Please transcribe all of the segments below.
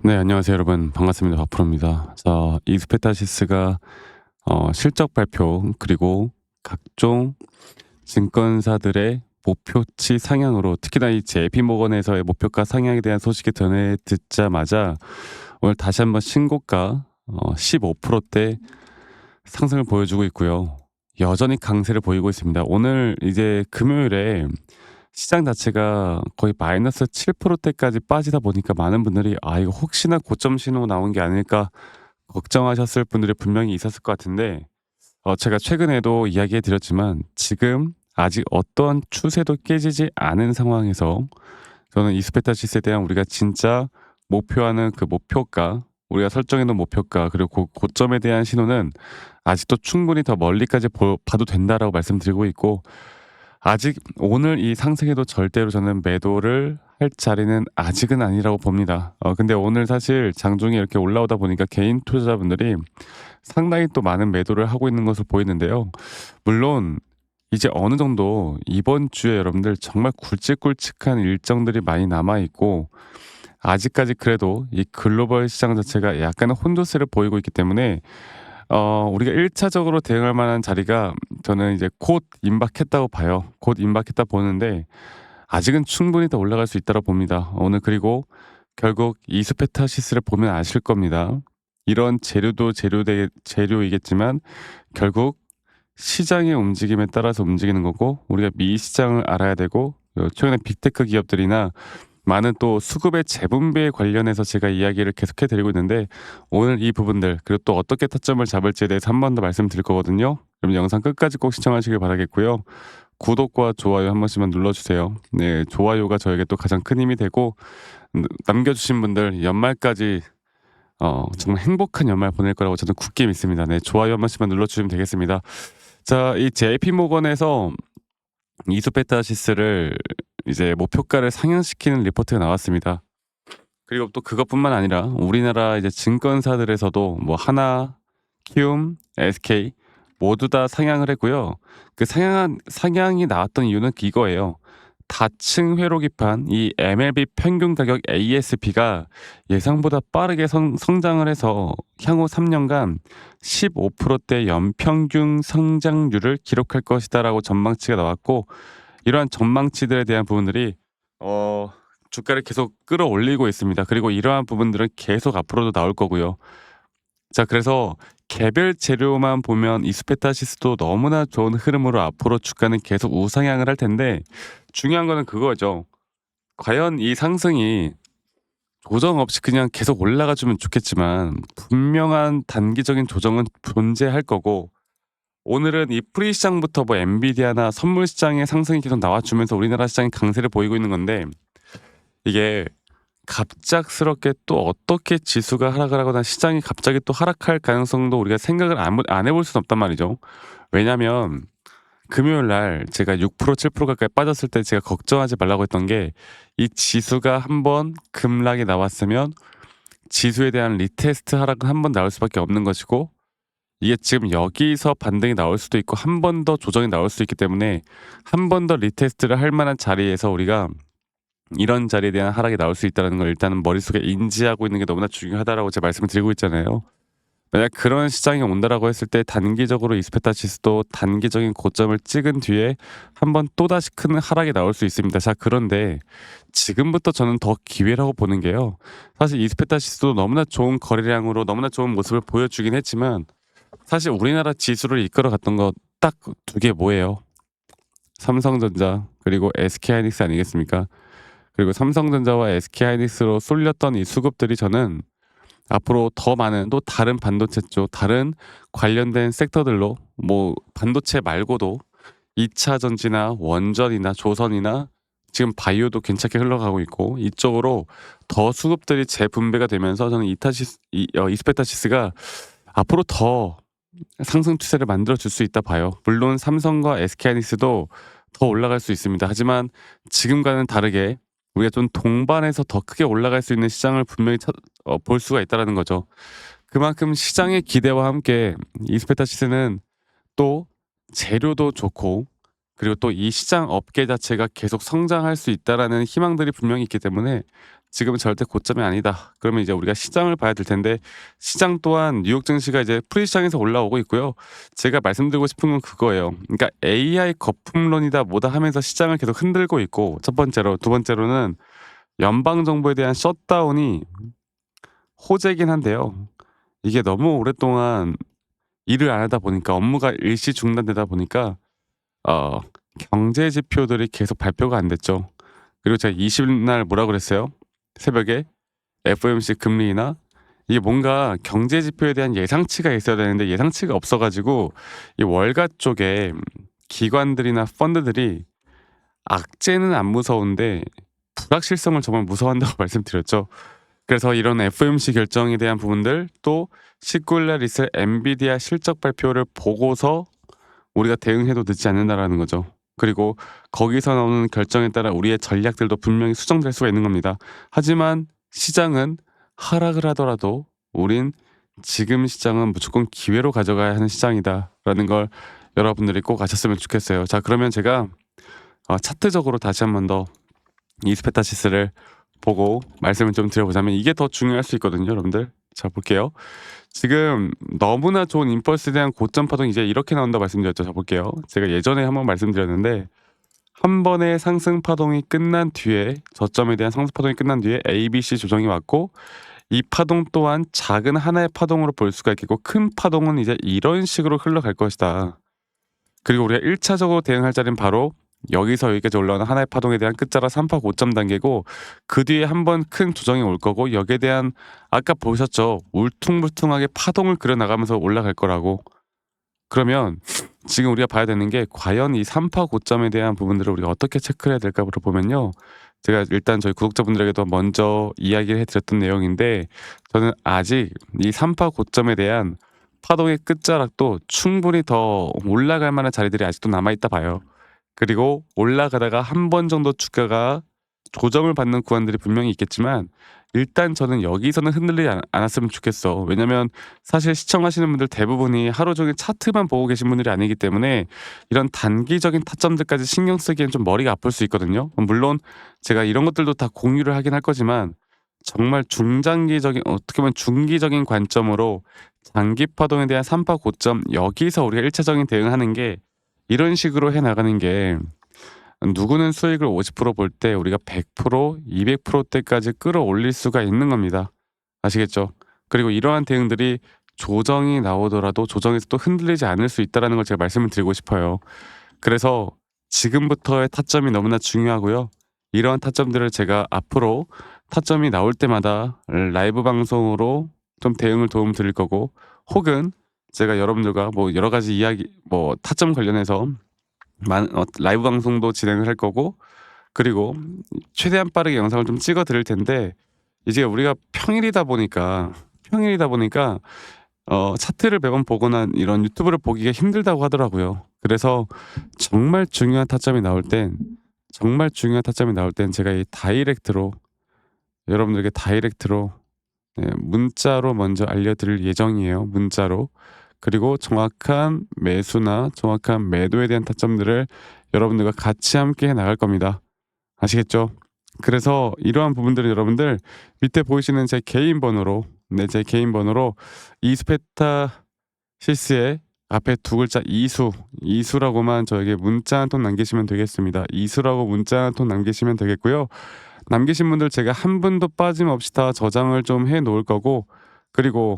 네, 안녕하세요, 여러분. 반갑습니다. 박프로입니다. 자, 이스페타시스가 실적 발표 그리고 각종 증권사들의 목표치 상향으로 특히나 이 JP모건에서의 목표가 상향에 대한 소식이 전해 듣자마자 오늘 다시 한번 신고가 15%대 상승을 보여주고 있고요. 여전히 강세를 보이고 있습니다. 오늘 이제 금요일에 시장 자체가 거의 마이너스 7%대까지 빠지다 보니까 많은 분들이 '아 이거 혹시나 고점 신호 나온 게 아닐까.' 걱정하셨을 분들이 분명히 있었을 것 같은데 제가 최근에도 이야기해 드렸지만 지금 아직 어떠한 추세도 깨지지 않은 상황에서 저는 이스페타시스에 대한 우리가 진짜 목표하는 그 목표가, 우리가 설정해 놓은 목표가 그리고 고점에 대한 신호는 아직도 충분히 더 멀리까지 봐도 된다라고 말씀드리고 있고, 아직 오늘 이 상승에도 절대로 저는 매도를 할 자리는 아직은 아니라고 봅니다. 근데 오늘 사실 장중에 이렇게 올라오다 보니까 개인 투자자분들이 상당히 또 많은 매도를 하고 있는 것으로 보이는데요. 물론 이제 어느 정도 이번 주에 여러분들 정말 굵직굵직한 일정들이 많이 남아 있고, 아직까지 그래도 이 글로벌 시장 자체가 약간의 혼조세를 보이고 있기 때문에 우리가 1차적으로 차적으로 대응할 만한 자리가 저는 이제 곧 임박했다고 봐요. 곧 임박했다 보는데 아직은 충분히 더 올라갈 수 있다고 봅니다. 오늘 그리고 결국 이스페타시스를 보면 아실 겁니다. 이런 재료도 재료이겠지만 결국 시장의 움직임에 따라서 움직이는 거고, 우리가 미 시장을 알아야 되고, 최근에 빅테크 기업들이나 많은 또 수급의 재분배에 관련해서 제가 이야기를 계속해 드리고 있는데, 오늘 이 부분들 그리고 또 어떻게 타점을 잡을지에 대해서 한 번 더 말씀드릴 거거든요. 그럼 영상 끝까지 꼭 시청하시길 바라겠고요. 구독과 좋아요 한 번씩만 눌러주세요. 네, 좋아요가 저에게 또 가장 큰 힘이 되고, 남겨주신 분들 연말까지 정말 행복한 연말 보낼 거라고 저는 굳게 믿습니다. 네, 좋아요 한 번씩만 눌러주시면 되겠습니다. 자, 이 JP모건에서 이소페타시스를 이제 목표가를 상향시키는 리포트가 나왔습니다. 그리고 또 그것뿐만 아니라 우리나라 이제 증권사들에서도 뭐 하나, 키움, SK 모두 다 상향을 했고요. 그 상향이 나왔던 이유는 이거예요. 다층 회로 기판 이 MLB 평균 가격 ASP가 예상보다 빠르게 성장을 해서 향후 3년간 15%대 연평균 성장률을 기록할 것이다라고 전망치가 나왔고, 이러한 전망치들에 대한 부분들이 어 주가를 계속 끌어올리고 있습니다. 그리고 이러한 부분들은 계속 앞으로도 나올 거고요. 자, 그래서 개별 재료만 보면 이스페타시스도 너무나 좋은 흐름으로 앞으로 주가는 계속 우상향을 할 텐데, 중요한 거는 그거죠. 과연 이 상승이 조정 없이 그냥 계속 올라가 주면 좋겠지만 분명한 단기적인 조정은 존재할 거고, 오늘은 이 프리 시장부터 뭐 엔비디아나 선물 시장의 상승이 계속 나와주면서 우리나라 시장이 강세를 보이고 있는 건데, 이게 갑작스럽게 또 어떻게 지수가 하락을 하거나 시장이 갑자기 또 하락할 가능성도 우리가 생각을 안 해볼 수는 없단 말이죠. 왜냐하면 금요일 날 제가 6% 7% 가까이 빠졌을 때 제가 걱정하지 말라고 했던 게, 이 지수가 한번 급락이 나왔으면 지수에 대한 리테스트 하락은 한번 나올 수밖에 없는 것이고, 이게 지금 여기서 반등이 나올 수도 있고 한 번 더 조정이 나올 수 있기 때문에 한 번 더 리테스트를 할 만한 자리에서 우리가 이런 자리에 대한 하락이 나올 수 있다는 걸 일단은 머릿속에 인지하고 있는 게 너무나 중요하다라고 제가 말씀을 드리고 있잖아요. 만약 그런 시장이 온다라고 했을 때 단기적으로 이스페타 지수도 단기적인 고점을 찍은 뒤에 한번 또다시 큰 하락이 나올 수 있습니다. 자, 그런데 지금부터 저는 더 기회라고 보는 게요. 사실 이스페타 지수도 너무나 좋은 거래량으로 너무나 좋은 모습을 보여주긴 했지만, 사실 우리나라 지수를 이끌어갔던 거 딱 두 개 뭐예요? 삼성전자 그리고 SK하이닉스 아니겠습니까? 그리고 삼성전자와 SK하이닉스로 쏠렸던 이 수급들이 저는 앞으로 더 많은 또 다른 반도체 쪽 다른 관련된 섹터들로, 뭐 반도체 말고도 2차 전지나 원전이나 조선이나 지금 바이오도 괜찮게 흘러가고 있고, 이쪽으로 더 수급들이 재분배가 되면서 저는 이스페타시스가 앞으로 더 상승 추세를 만들어 줄 수 있다 봐요. 물론 삼성과 SK하이닉스도 더 올라갈 수 있습니다. 하지만 지금과는 다르게 우리가 좀 동반해서 더 크게 올라갈 수 있는 시장을 분명히 볼 수가 있다라는 거죠. 그만큼 시장의 기대와 함께 이스페타 시세는 또 재료도 좋고, 그리고 또 이 시장 업계 자체가 계속 성장할 수 있다라는 희망들이 분명히 있기 때문에 지금은 절대 고점이 아니다. 그러면 이제 우리가 시장을 봐야 될 텐데 시장 또한 뉴욕 증시가 이제 프리시장에서 올라오고 있고요. 제가 말씀드리고 싶은 건 그거예요. 그러니까 AI 거품론이다 뭐다 하면서 시장을 계속 흔들고 있고 첫 번째로 두 번째로는 연방 정부에 대한 셧다운이 호재긴 한데요. 이게 너무 오랫동안 일을 안 하다 보니까 업무가 일시 중단되다 보니까 어 경제 지표들이 계속 발표가 안 됐죠. 그리고 제가 20일 날 뭐라 그랬어요? 새벽에 FOMC 금리 인하 이게 뭔가 경제 지표에 대한 예상치가 있어야 되는데 예상치가 없어 가지고 이 월가 쪽에 기관들이나 펀드들이 악재는 안 무서운데 불확실성을 정말 무서워한다고 말씀드렸죠. 그래서 이런 FOMC 결정에 대한 부분들 또 19일 날 있을 엔비디아 실적 발표를 보고서 우리가 대응해도 늦지 않는다라는 거죠. 그리고 거기서 나오는 결정에 따라 우리의 전략들도 분명히 수정될 수가 있는 겁니다. 하지만 시장은 하락을 하더라도 우린 지금 시장은 무조건 기회로 가져가야 하는 시장이다라는 걸 여러분들이 꼭 아셨으면 좋겠어요. 자, 그러면 제가 차트적으로 다시 한 번 더 이스페타시스를 보고 말씀을 좀 드려보자면 이게 더 중요할 수 있거든요, 여러분들. 자, 볼게요. 지금 너무나 좋은 임펄스에 대한 고점 파동이 이제 이렇게 나온다 말씀드렸죠. 자, 볼게요. 제가 예전에 한번 말씀드렸는데 한 번의 상승 파동이 끝난 뒤에 저점에 대한 상승 파동이 끝난 뒤에 ABC 조정이 왔고 이 파동 또한 작은 하나의 파동으로 볼 수가 있겠고 큰 파동은 이제 이런 식으로 흘러갈 것이다. 그리고 우리가 1차적으로 대응할 자리는 바로 여기서 여기까지 올라오는 하나의 파동에 대한 끝자락 3파 고점 단계고 그 뒤에 한번 큰 조정이 올 거고 여기에 대한 아까 보셨죠? 울퉁불퉁하게 파동을 그려나가면서 올라갈 거라고. 그러면 지금 우리가 봐야 되는 게 과연 이 3파 고점에 대한 부분들을 우리가 어떻게 체크를 해야 될까 보면요. 제가 일단 저희 구독자분들에게도 먼저 이야기를 해드렸던 내용인데 저는 아직 이 3파 고점에 대한 파동의 끝자락도 충분히 더 올라갈 만한 자리들이 아직도 남아있다 봐요. 그리고 올라가다가 한 번 정도 주가가 조정을 받는 구간들이 분명히 있겠지만 일단 저는 여기서는 흔들리지 않았으면 좋겠어. 왜냐면 사실 시청하시는 분들 대부분이 하루 종일 차트만 보고 계신 분들이 아니기 때문에 이런 단기적인 타점들까지 신경 쓰기엔 좀 머리가 아플 수 있거든요. 물론 제가 이런 것들도 다 공유를 하긴 할 거지만 정말 중장기적인 어떻게 보면 중기적인 관점으로 장기 파동에 대한 3파 고점 여기서 우리가 1차적인 대응하는 게 이런 식으로 해 나가는 게 누구는 수익을 50%볼 때 우리가 100%, 200%대까지 끌어올릴 수가 있는 겁니다. 아시겠죠? 그리고 이러한 대응들이 조정이 나오더라도 조정에서 또 흔들리지 않을 수 있다는 걸 제가 말씀을 드리고 싶어요. 그래서 지금부터의 타점이 너무나 중요하고요. 이러한 타점들을 제가 앞으로 타점이 나올 때마다 라이브 방송으로 좀 대응을 도움 드릴 거고 혹은 제가 여러분들과 뭐 여러 가지 이야기 뭐 타점 관련해서 라이브 방송도 진행을 할 거고 그리고 최대한 빠르게 영상을 좀 찍어 드릴 텐데 이제 우리가 평일이다 보니까 차트를 매번 보거나 이런 유튜브를 보기가 힘들다고 하더라고요. 그래서 정말 중요한 타점이 나올 땐 제가 이 다이렉트로 여러분들에게 네, 문자로 먼저 알려드릴 예정이에요. 문자로. 그리고 정확한 매수나 정확한 매도에 대한 타점들을 여러분들과 같이 함께 해 나갈 겁니다. 아시겠죠? 그래서 이러한 부분들은 여러분들 밑에 보이시는 제 개인 번호로 이스페타시스의 앞에 두 글자 이수라고만 저에게 문자 한 통 남기시면 되겠습니다. 이수라고 문자 한 통 남기시면 되겠고요. 남기신 분들 제가 한 분도 빠짐없이 다 저장을 좀 해 놓을 거고 그리고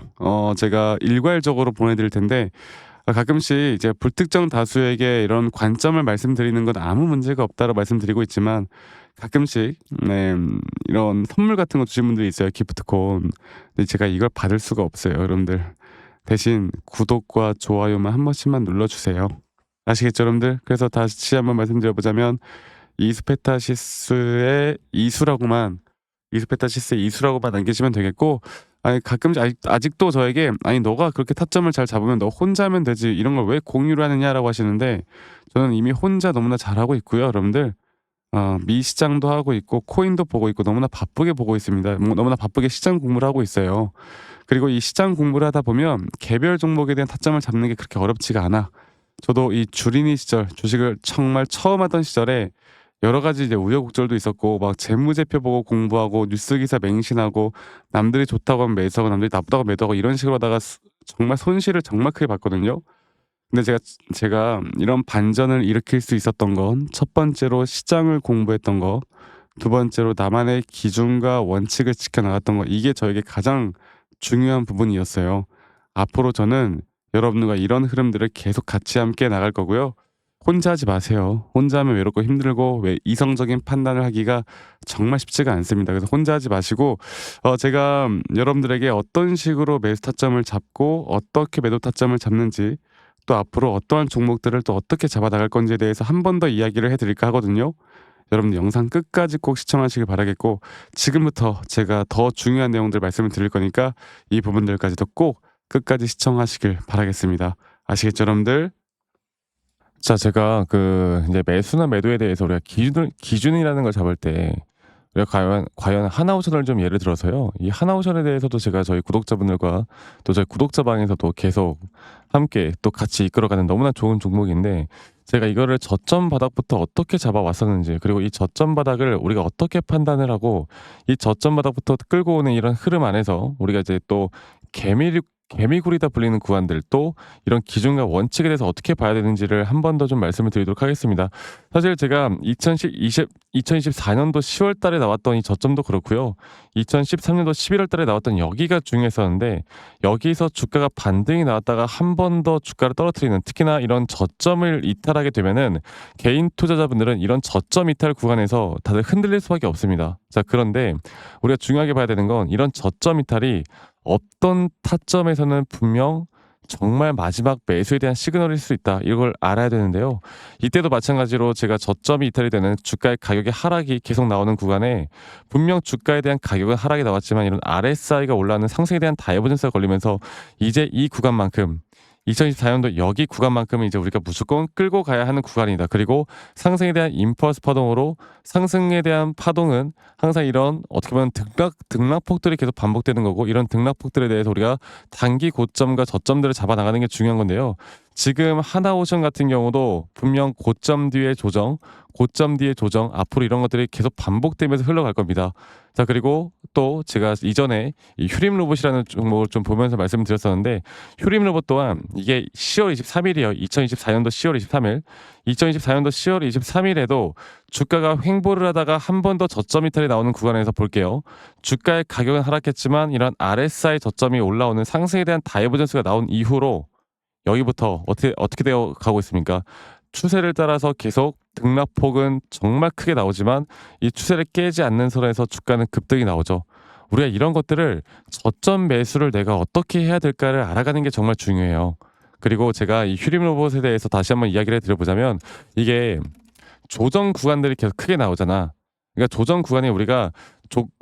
제가 일괄적으로 보내드릴 텐데 가끔씩 이제 불특정 다수에게 이런 관점을 말씀드리는 건 아무 문제가 없다고 말씀드리고 있지만 가끔씩 이런 선물 같은 거 주신 분들이 있어요. 기프트콘. 근데 제가 이걸 받을 수가 없어요. 여러분들. 대신 구독과 좋아요만 한 번씩만 눌러주세요. 아시겠죠 여러분들? 그래서 다시 한번 말씀드려보자면 이스페타시스의 이수라고만 남기시면 되겠고 아니 가끔씩 아직도 저에게 아니 너가 그렇게 타점을 잘 잡으면 너 혼자 하면 되지 이런 걸 왜 공유를 하느냐라고 하시는데 저는 이미 혼자 너무나 잘하고 있고요 여러분들 미 시장도 하고 있고 코인도 보고 있고 너무나 바쁘게 보고 있습니다. 너무나 바쁘게 시장 공부를 하고 있어요. 그리고 이 시장 공부를 하다 보면 개별 종목에 대한 타점을 잡는 게 그렇게 어렵지가 않아. 저도 이 주린이 시절 주식을 정말 처음 하던 시절에 여러 가지 이제 우여곡절도 있었고 막 재무제표 보고 공부하고 뉴스 기사 맹신하고 남들이 좋다고 하면 매수하고 남들이 나쁘다고 매도하고 이런 식으로 하다가 정말 손실을 정말 크게 봤거든요. 근데 제가 이런 반전을 일으킬 수 있었던 건 첫 번째로 시장을 공부했던 거, 두 번째로 나만의 기준과 원칙을 지켜 나갔던 거, 이게 저에게 가장 중요한 부분이었어요. 앞으로 저는 여러분들과 이런 흐름들을 계속 같이 함께 나갈 거고요. 혼자 하지 마세요. 혼자 하면 외롭고 힘들고 왜 이성적인 판단을 하기가 정말 쉽지가 않습니다. 그래서 혼자 하지 마시고 제가 여러분들에게 어떤 식으로 매수 타점을 잡고 어떻게 매도 타점을 잡는지, 또 앞으로 어떠한 종목들을 또 어떻게 잡아 나갈 건지에 대해서 한 번 더 이야기를 해 드릴까 하거든요. 여러분들 영상 끝까지 꼭 시청하시길 바라겠고, 지금부터 제가 더 중요한 내용들 말씀을 드릴 거니까 이 부분들까지도 꼭 끝까지 시청하시길 바라겠습니다. 아시겠죠, 여러분들? 자, 제가 이제 매수나 매도에 대해서 우리가 기준이라는 걸 잡을 때 우리가 과연 하나오션을 좀 예를 들어서요. 이 하나오션에 대해서도 제가 저희 구독자분들과 또 저희 구독자방에서도 계속 함께 또 같이 이끌어가는 너무나 좋은 종목인데, 제가 이거를 저점 바닥부터 어떻게 잡아왔었는지, 그리고 이 저점 바닥을 우리가 어떻게 판단을 하고 이 저점 바닥부터 끌고 오는 이런 흐름 안에서 우리가 이제 또 개미굴이다 불리는 구간들, 또 이런 기준과 원칙에 대해서 어떻게 봐야 되는지를 한 번 더 좀 말씀을 드리도록 하겠습니다. 사실 제가 2024년도 10월 달에 나왔던 이 저점도 그렇고요. 2013년도 11월 달에 나왔던 여기가 중요했었는데, 여기서 주가가 반등이 나왔다가 한 번 더 주가를 떨어뜨리는, 특히나 이런 저점을 이탈하게 되면은 개인 투자자분들은 이런 저점 이탈 구간에서 다들 흔들릴 수밖에 없습니다. 자, 그런데 우리가 중요하게 봐야 되는 건 이런 저점 이탈이 어떤 타점에서는 분명 정말 마지막 매수에 대한 시그널일 수 있다, 이걸 알아야 되는데요. 이때도 마찬가지로 제가 저점이 이탈이 되는 주가의 가격의 하락이 계속 나오는 구간에 분명 주가에 대한 가격은 하락이 나왔지만 이런 RSI가 올라가는 상승에 대한 다이버전스가 걸리면서 이제 이 구간만큼, 2024년도 여기 구간만큼은 이제 우리가 무조건 끌고 가야 하는 구간이다. 그리고 상승에 대한 임펄스 파동으로, 상승에 대한 파동은 항상 이런 어떻게 보면 등락폭들이 계속 반복되는 거고, 이런 등락폭들에 대해서 우리가 단기 고점과 저점들을 잡아 나가는 게 중요한 건데요. 지금 하나오션 같은 경우도 분명 고점 뒤에 조정, 고점 뒤에 조정, 앞으로 이런 것들이 계속 반복되면서 흘러갈 겁니다. 자, 그리고 또 제가 이전에 이 휴림 로봇이라는 종목을 좀 보면서 말씀드렸었는데, 휴림 로봇 또한 이게 10월 23일이에요. 2024년도 10월 23일. 2024년도 10월 23일에도 주가가 횡보를 하다가 한 번 더 저점 이탈이 나오는 구간에서 볼게요. 주가의 가격은 하락했지만 이런 RSI 저점이 올라오는 상승에 대한 다이버전스가 나온 이후로 여기부터 어떻게 되어 가고 있습니까? 추세를 따라서 계속 등락폭은 정말 크게 나오지만 이 추세를 깨지 않는 선에서 주가는 급등이 나오죠. 우리가 이런 것들을 저점 매수를 내가 어떻게 해야 될까를 알아가는 게 정말 중요해요. 그리고 제가 이 휴림 로봇에 대해서 다시 한번 이야기를 해드려보자면, 이게 조정 구간들이 계속 크게 나오잖아. 그러니까 조정 구간에 우리가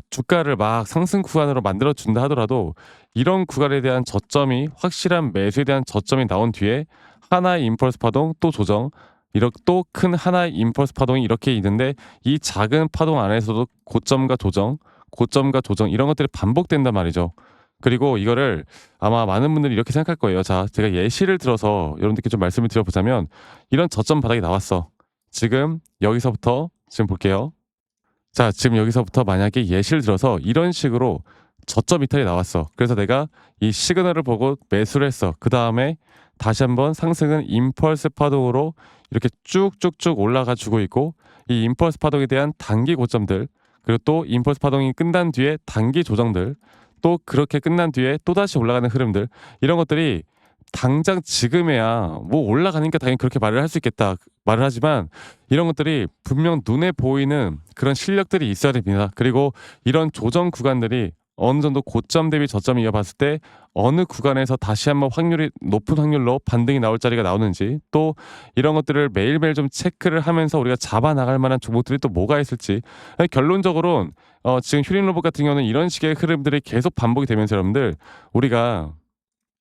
주가를 막 상승 구간으로 만들어 준다 하더라도 이런 구간에 대한 저점이, 확실한 매수에 대한 저점이 나온 뒤에 하나의 임펄스 파동, 또 조정, 이렇게 또 큰 하나의 임펄스 파동이 이렇게 있는데, 이 작은 파동 안에서도 고점과 조정, 고점과 조정, 이런 것들이 반복된단 말이죠. 그리고 이거를 아마 많은 분들이 이렇게 생각할 거예요. 자, 제가 예시를 들어서 여러분들께 좀 말씀을 드려보자면, 이런 저점 바닥이 나왔어. 지금 여기서부터 지금 볼게요. 자, 지금 여기서부터 만약에 예시를 들어서 이런 식으로 저점 이탈이 나왔어. 그래서 내가 이 시그널을 보고 매수를 했어. 그 다음에 다시 한번 상승은 임펄스 파동으로 이렇게 쭉쭉쭉 올라가 주고 있고, 이 임펄스 파동에 대한 단기 고점들, 그리고 또 임펄스 파동이 끝난 뒤에 단기 조정들, 또 그렇게 끝난 뒤에 또다시 올라가는 흐름들, 이런 것들이 당장 지금에야 뭐 올라가니까 당연히 그렇게 말을 할 수 있겠다 말을 하지만, 이런 것들이 분명 눈에 보이는 그런 실력들이 있어야 됩니다. 그리고 이런 조정 구간들이 어느 정도 고점 대비 저점을 이어봤을 때 어느 구간에서 다시 한번 높은 확률로 반등이 나올 자리가 나오는지, 또 이런 것들을 매일매일 좀 체크를 하면서 우리가 잡아 나갈 만한 종목들이 또 뭐가 있을지. 결론적으로는 지금 휴림 로봇 같은 경우는 이런 식의 흐름들이 계속 반복이 되면서 여러분들, 우리가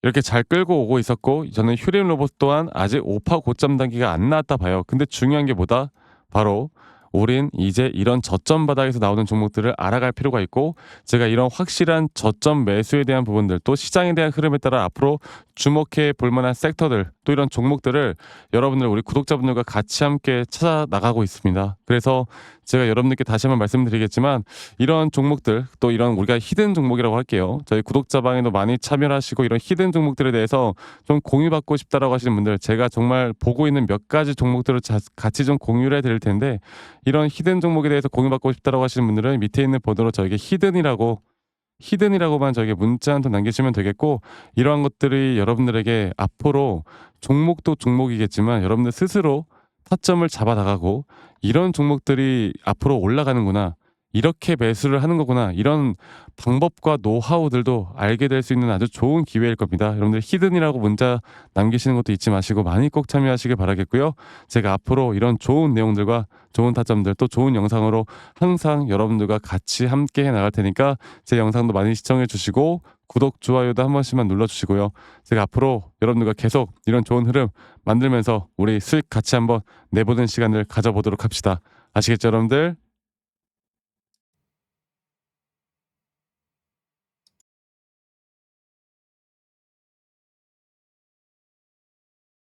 이렇게 잘 끌고 오고 있었고, 저는 휴림 로봇 또한 아직 오파 고점 단계가 안 나왔다 봐요. 근데 중요한 게 뭐다? 바로 우린 이제 이런 저점 바닥에서 나오는 종목들을 알아갈 필요가 있고, 제가 이런 확실한 저점 매수에 대한 부분들, 또 시장에 대한 흐름에 따라 앞으로 주목해 볼 만한 섹터들, 또 이런 종목들을 여러분들, 우리 구독자분들과 같이 함께 찾아 나가고 있습니다. 그래서 제가 여러분들께 다시 한번 말씀드리겠지만, 이런 종목들, 또 이런 우리가 히든 종목이라고 할게요. 저희 구독자방에도 많이 참여를 하시고, 이런 히든 종목들에 대해서 좀 공유받고 싶다라고 하시는 분들, 제가 정말 보고 있는 몇 가지 종목들을 같이 좀 공유를 해드릴 텐데, 이런 히든 종목에 대해서 공유받고 싶다라고 하시는 분들은 밑에 있는 번호로 저에게 히든이라고만 저에게 문자 한 통 남기시면 되겠고, 이러한 것들이 여러분들에게 앞으로 종목도 종목이겠지만 여러분들 스스로 타점을 잡아 나가고, 이런 종목들이 앞으로 올라가는구나, 이렇게 매수를 하는 거구나, 이런 방법과 노하우들도 알게 될 수 있는 아주 좋은 기회일 겁니다. 여러분들 히든이라고 문자 남기시는 것도 잊지 마시고 많이 꼭 참여하시길 바라겠고요. 제가 앞으로 이런 좋은 내용들과 좋은 타점들, 또 좋은 영상으로 항상 여러분들과 같이 함께 해 나갈 테니까 제 영상도 많이 시청해 주시고, 구독, 좋아요도 한 번씩만 눌러주시고요. 제가 앞으로 여러분들과 계속 이런 좋은 흐름 만들면서 우리 수익 같이 한번 내보는 시간을 가져보도록 합시다. 아시겠죠, 여러분들?